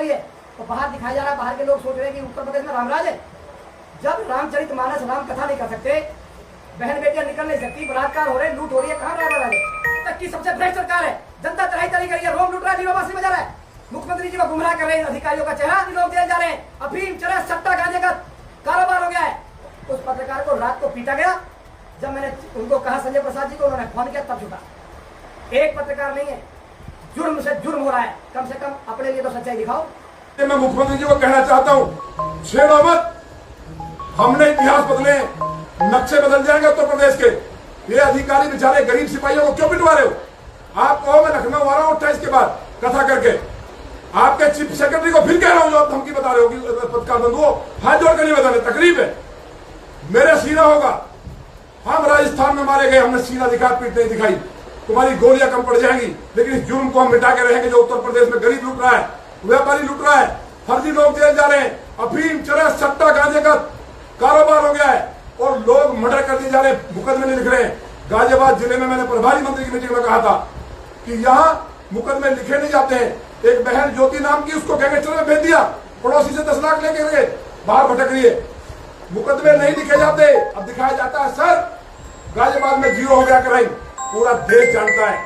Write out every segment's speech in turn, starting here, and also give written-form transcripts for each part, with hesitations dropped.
रही है तो बाहर दिखाया जा रहा है, बाहर के लोग सोच रहे हैं कि उत्तर प्रदेश में रामराज है। जब रामचरितमानस राम कथा नहीं कर सकते, बहन बेटियां निकल नहीं सकती, बलात्कार हो रहे, लूट हो रही है, कहाँ रामराज है? तक की सबसे भ्रष्ट सरकार है, जनता तराई तरी कर रही है, रोम लूट रहा है, नीरोबासी बजा रहा है, मुख्यमंत्री जी को गुमराह कर रहे हैं, अधिकारियों का चेहरा, लोग जेल जा रहे हैं, अफीम चरस सट्टा गांजे का कारोबार हो गया है। उस पत्रकार को रात को पीटा गया। जब मैंने उनको कहा संजय प्रसाद जी को, उन्होंने फोन किया, तब झुका। एक पत्रकार नहीं है, जुर्म से जुर्म हो रहा है, कम से कम अपने लिए तो सच्चाई दिखाओ। मैं मुख्यमंत्री जी को कहना चाहता हूँ, छेड़ो मत, हमने इतिहास बदले, नक्शे बदल जाएंगे उत्तर प्रदेश के। ये अधिकारी बेचारे गरीब सिपाहियों को क्यों पिटवा रहे हो? आप कहो मैं लखनऊ आ रहा हूँ 28 के बाद कथा करके, आपके चीफ सेक्रेटरी को फिर कह रहा हूँ जो आप धमकी बता रहे हो कि पत्रकार बंधुओं हाथ जोड़ कर नहीं बताने, तकरीब है, मेरे सीना होगा। हम राजस्थान में मारे गए, हमने सीना दिखा, पीठ नहीं दिखाई, तुम्हारी गोलियां कम पड़ जाएंगी, लेकिन इस जुर्म को हम मिटा के रहेंगे। जो उत्तर प्रदेश में गरीब लूट रहा है, व्यापारी लूट रहा है, फर्जी लोग जेल जा रहे हैं, अफीम चरस सट्टा गांजे का कारोबार हो गया है और लोग मर्डर कर दिए जा रहे हैं, मुकदमे नहीं लिख रहे हैं। गाजियाबाद जिले में मैंने प्रभारी मंत्री की मीटिंग में कहा था कि यहाँ मुकदमे लिखे नहीं जाते हैं। एक बहन ज्योति नाम की, उसको गैंगस्टर में भेज दिया, पड़ोसी से 10 लाख लेके गए, बाहर भटक रही है, मुकदमे नहीं लिखे जाते। अब दिखाया जाता है सर गाजियाबाद में 0 हो गया क्राइम, पूरा देश जानता है।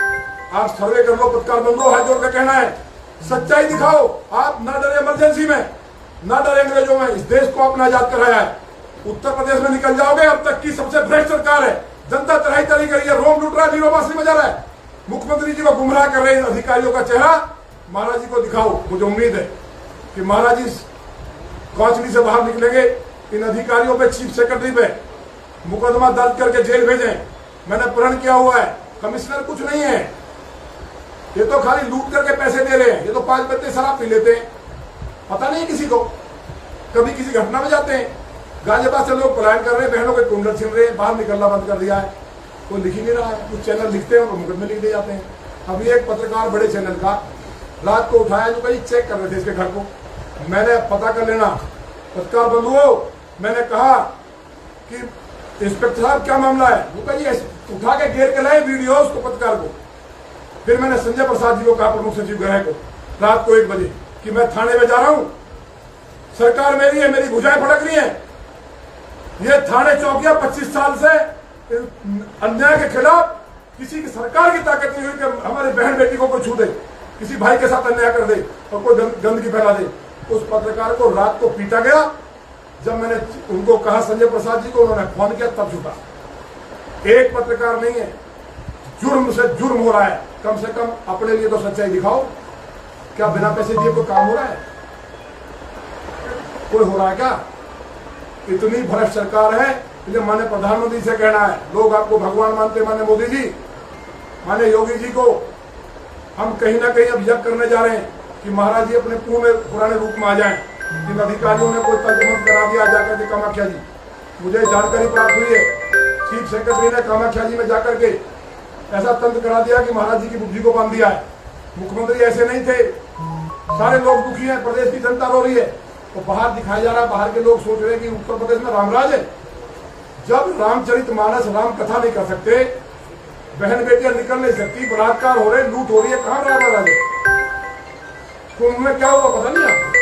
आप सर्वे कर लो, पत्रकार बंधुओं हाथ जोड़ कर कहना है, सच्चाई दिखाओ। आप ना डरे इमरजेंसी में, ना डरे अंग्रेजों में, इस देश को आपने आजाद कराया है। उत्तर प्रदेश में निकल जाओगे, अब तक की सबसे भ्रष्ट सरकार है, जनता तराई तरी कर रही है, रोम लूट रहा है, नीरोबासी बजा रहा है, मुख्यमंत्री जी को गुमराह कर रहे हैं। अधिकारियों का चेहरा महाराज जी को दिखाओ। मुझे उम्मीद है कि महाराज जी कौचली से बाहर निकलेंगे, इन अधिकारियों पे, चीफ सेक्रेटरी पे मुकदमा दर्ज करके जेल भेजें। मैंने प्रण किया हुआ है, कमिश्नर कुछ नहीं है, ये तो खाली लूट करके पैसे दे रहे हैं, ये तो 5 बत्ते शराब पी लेते हैं, पता नहीं किसी को, कभी किसी घटना में जाते हैं। गाजियाबाद से लोग पलायन कर रहे हैं, बहनों के कुंडल छिन रहे हैं, बाहर निकलना बंद कर दिया है, कोई लिख ही नहीं रहा है। कुछ चैनल लिखते हैं और मुकदमे लिख दे जाते हैं। अभी एक पत्रकार बड़े चैनल का रात को उठाया, जो कहीं चेक कर रहे थे इसके घर को, मैंने पता कर लेना पत्रकार बंधुओं, मैंने कहा कि इंस्पेक्टर साहब क्या मामला है, वो कहिए उठा के घेर के लाए वीडियो उसको, पत्रकार को। फिर मैंने संजय प्रसाद जी को कहा, प्रमुख सचिव गृह को, रात को 1 बजे कि मैं थाने में जा रहा हूं, सरकार मेरी है, मेरी भुजाएं फड़क रही है, ये थाने चौकियां 25 साल से अन्याय के खिलाफ, किसी की सरकार की ताकत नहीं हुई कि हमारे बहन बेटी को कोई छू दे, किसी भाई के साथ अन्याय कर दे और कोई गंदगी फैला दे। उस पत्रकार को रात को पीटा गया। जब मैंने उनको कहा संजय प्रसाद जी को, उन्होंने फोन किया, तब झुका। एक पत्रकार नहीं है, जुर्म से जुर्म हो रहा है, कम से कम अपने लिए तो सच्चाई दिखाओ। क्या बिना पैसे दिए कोई काम हो रहा है? कोई हो रहा है क्या? इतनी भ्रष्ट सरकार है। इसलिए माननीय प्रधानमंत्री से कहना है, लोग आपको भगवान मानते, माननीय मोदी जी, माननीय योगी जी को हम कहीं ना कहीं अब यज्ञ करने जा रहे हैं कि महाराज जी अपने पुराने रूप में आ जाएं। इन अधिकारियों ने कोई तंत्र करा दिया जाकर के कामाख्या जी, मुझे जानकारी प्राप्त हुई है, चीफ सेक्रेटरी ने कामाख्या जी में जाकर के ऐसा तंत्र करा दिया कि महाराज जी की बुद्धि को बांध दिया है। मुख्यमंत्री ऐसे नहीं थे, सारे लोग दुखी हैं, प्रदेश की जनता रो रही है, तो बाहर दिखाया जा रहा है, बाहर के लोग सोच रहे हैं कि उत्तर प्रदेश में रामराज है। जब रामचरितमानस राम कथा नहीं कर सकते, बहन बेटियां निकल नहीं सकती, बलात्कार हो रहे, लूट हो रही है, कहाँ रामराज है? कुंभ में क्या हुआ पता नहीं आपको?